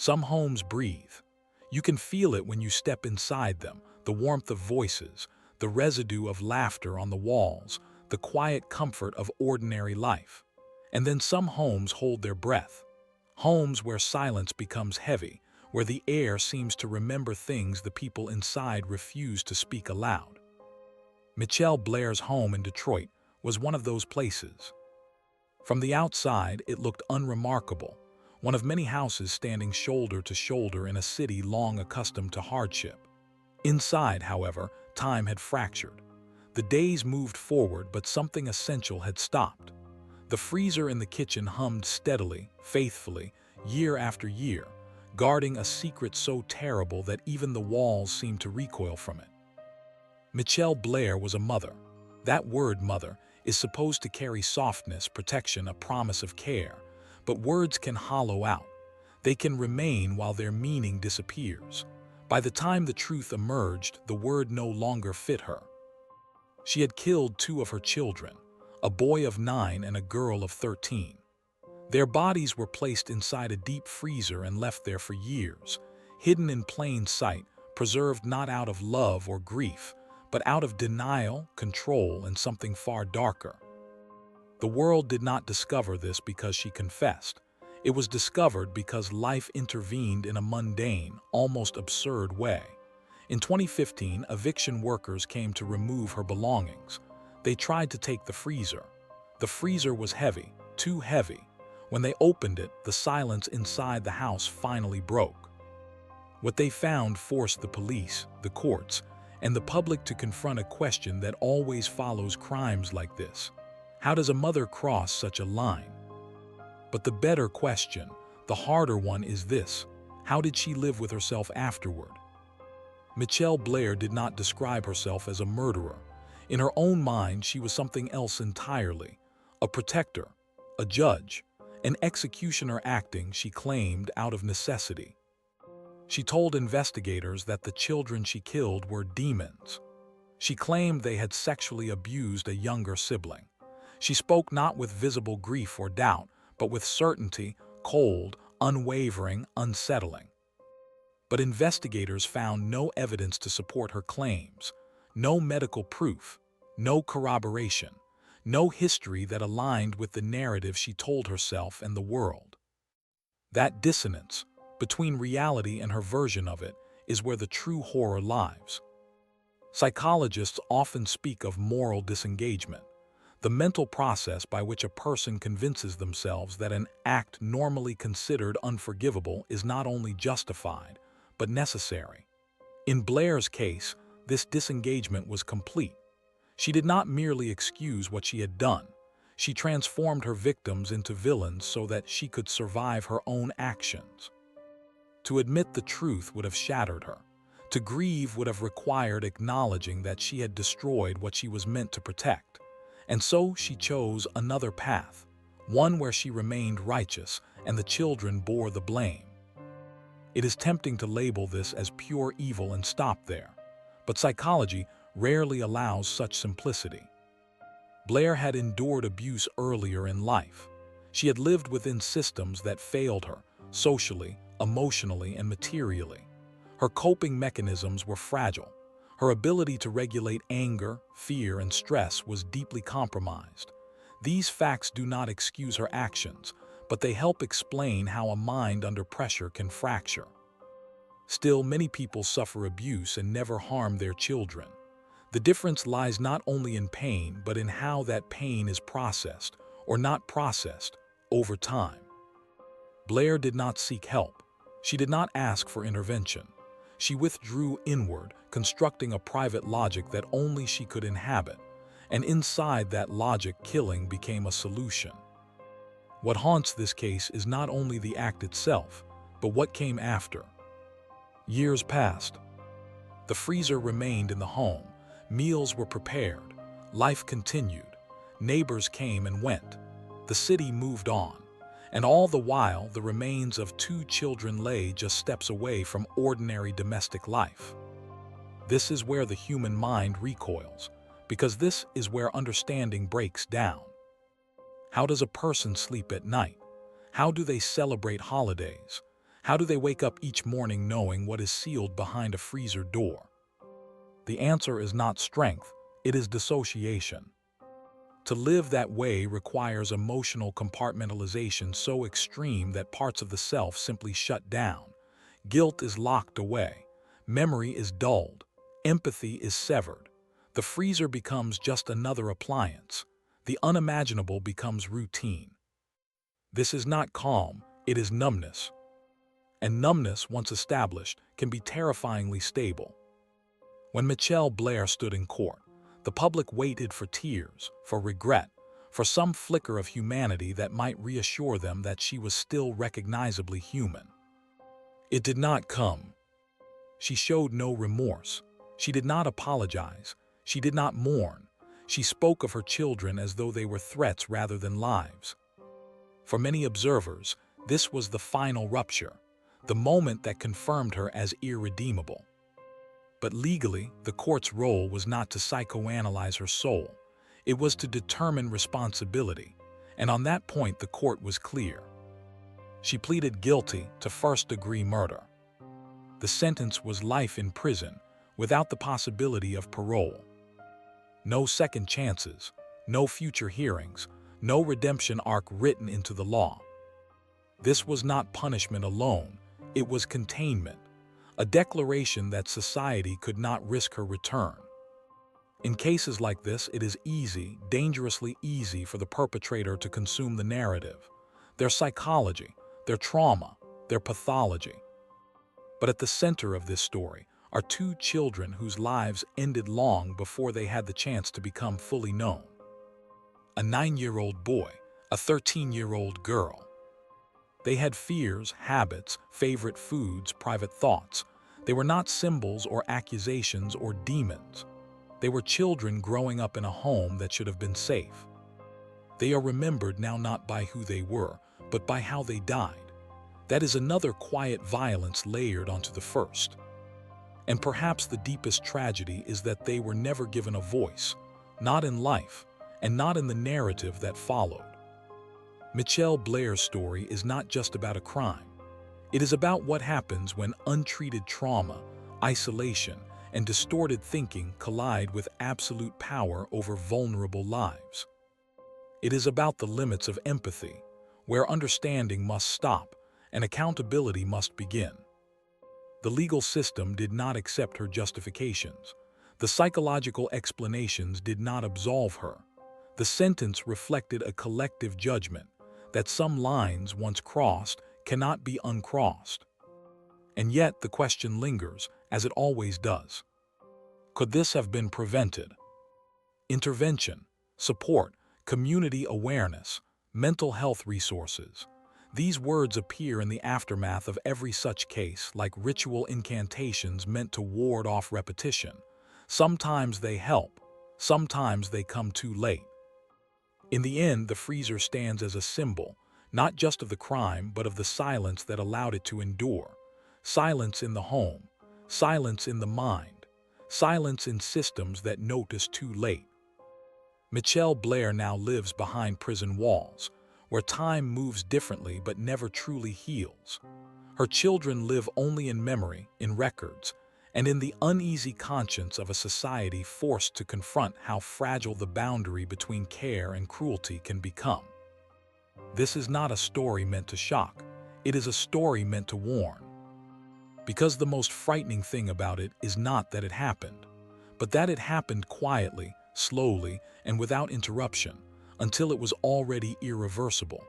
Some homes breathe. You can feel it when you step inside them, the warmth of voices, the residue of laughter on the walls, the quiet comfort of ordinary life. And then some homes hold their breath. Homes where silence becomes heavy, where the air seems to remember things the people inside refuse to speak aloud. Mitchelle Blair's home in Detroit was one of those places. From the outside, it looked unremarkable, one of many houses standing shoulder to shoulder in a city long accustomed to hardship. Inside, however, time had fractured. The days moved forward, but something essential had stopped. The freezer in the kitchen hummed steadily, faithfully, year after year, guarding a secret so terrible that even the walls seemed to recoil from it. Mitchelle Blair was a mother. That word, mother, is supposed to carry softness, protection, a promise of care. But words can hollow out. They can remain while their meaning disappears. By the time the truth emerged, the word no longer fit her. She had killed two of her children, a boy of 9 and a girl of 13. Their bodies were placed inside a deep freezer and left there for years, hidden in plain sight, preserved not out of love or grief, but out of denial, control, and something far darker. The world did not discover this because she confessed. It was discovered because life intervened in a mundane, almost absurd way. In 2015, eviction workers came to remove her belongings. They tried to take the freezer. The freezer was heavy, too heavy. When they opened it, the silence inside the house finally broke. What they found forced the police, the courts, and the public to confront a question that always follows crimes like this. How does a mother cross such a line? But the better question, the harder one, is this: how did she live with herself afterward? Mitchelle Blair did not describe herself as a murderer. In her own mind, she was something else entirely: a protector, a judge, an executioner acting, she claimed, out of necessity. She told investigators that the children she killed were demons. She claimed they had sexually abused a younger sibling. She spoke not with visible grief or doubt, but with certainty, cold, unwavering, unsettling. But investigators found no evidence to support her claims, no medical proof, no corroboration, no history that aligned with the narrative she told herself and the world. That dissonance between reality and her version of it is where the true horror lies. Psychologists often speak of moral disengagement, the mental process by which a person convinces themselves that an act normally considered unforgivable is not only justified, but necessary. In Blair's case, this disengagement was complete. She did not merely excuse what she had done. She transformed her victims into villains so that she could survive her own actions. To admit the truth would have shattered her. To grieve would have required acknowledging that she had destroyed what she was meant to protect. And so she chose another path, one where she remained righteous and the children bore the blame. It is tempting to label this as pure evil and stop there, but psychology rarely allows such simplicity. Blair had endured abuse earlier in life. She had lived within systems that failed her, socially, emotionally, and materially. Her coping mechanisms were fragile. Her ability to regulate anger, fear, and stress was deeply compromised. These facts do not excuse her actions, but they help explain how a mind under pressure can fracture. Still, many people suffer abuse and never harm their children. The difference lies not only in pain, but in how that pain is processed, or not processed, over time. Blair did not seek help. She did not ask for intervention. She withdrew inward, constructing a private logic that only she could inhabit, and inside that logic, killing became a solution. What haunts this case is not only the act itself, but what came after. Years passed. The freezer remained in the home, meals were prepared, life continued, neighbors came and went, the city moved on. And all the while, the remains of 2 children lay just steps away from ordinary domestic life. This is where the human mind recoils, because this is where understanding breaks down. How does a person sleep at night? How do they celebrate holidays? How do they wake up each morning knowing what is sealed behind a freezer door? The answer is not strength, it is dissociation. To live that way requires emotional compartmentalization so extreme that parts of the self simply shut down. Guilt is locked away. Memory is dulled. Empathy is severed. The freezer becomes just another appliance. The unimaginable becomes routine. This is not calm, it is numbness. And numbness, once established, can be terrifyingly stable. When Mitchelle Blair stood in court, the public waited for tears, for regret, for some flicker of humanity that might reassure them that she was still recognizably human. It did not come. She showed no remorse. She did not apologize. She did not mourn. She spoke of her children as though they were threats rather than lives. For many observers, this was the final rupture, the moment that confirmed her as irredeemable. But legally, the court's role was not to psychoanalyze her soul. It was to determine responsibility, and on that point the court was clear. She pleaded guilty to first-degree murder. The sentence was life in prison, without the possibility of parole. No second chances, no future hearings, no redemption arc written into the law. This was not punishment alone, it was containment, a declaration that society could not risk her return. In cases like this, it is easy, dangerously easy for the perpetrator to consume the narrative, their psychology, their trauma, their pathology. But at the center of this story are two children whose lives ended long before they had the chance to become fully known. A 9-year-old boy, a 13-year-old girl. They had fears, habits, favorite foods, private thoughts. They were not symbols or accusations or demons. They were children growing up in a home that should have been safe. They are remembered now not by who they were, but by how they died. That is another quiet violence layered onto the first. And perhaps the deepest tragedy is that they were never given a voice, not in life, and not in the narrative that followed. Mitchelle Blair's story is not just about a crime. It is about what happens when untreated trauma, isolation, and distorted thinking collide with absolute power over vulnerable lives. It is about the limits of empathy, where understanding must stop and accountability must begin. The legal system did not accept her justifications. The psychological explanations did not absolve her. The sentence reflected a collective judgment that some lines once crossed cannot be uncrossed. And yet the question lingers, as it always does. Could this have been prevented? Intervention, support, community awareness, mental health resources. These words appear in the aftermath of every such case like ritual incantations meant to ward off repetition. Sometimes they help, sometimes they come too late. In the end, the freezer stands as a symbol, not just of the crime, but of the silence that allowed it to endure. Silence in the home, silence in the mind, silence in systems that notice too late. Mitchelle Blair now lives behind prison walls, where time moves differently but never truly heals. Her children live only in memory, in records, and in the uneasy conscience of a society forced to confront how fragile the boundary between care and cruelty can become. This is not a story meant to shock. It is a story meant to warn. Because the most frightening thing about it is not that it happened, but that it happened quietly, slowly, and without interruption, until it was already irreversible.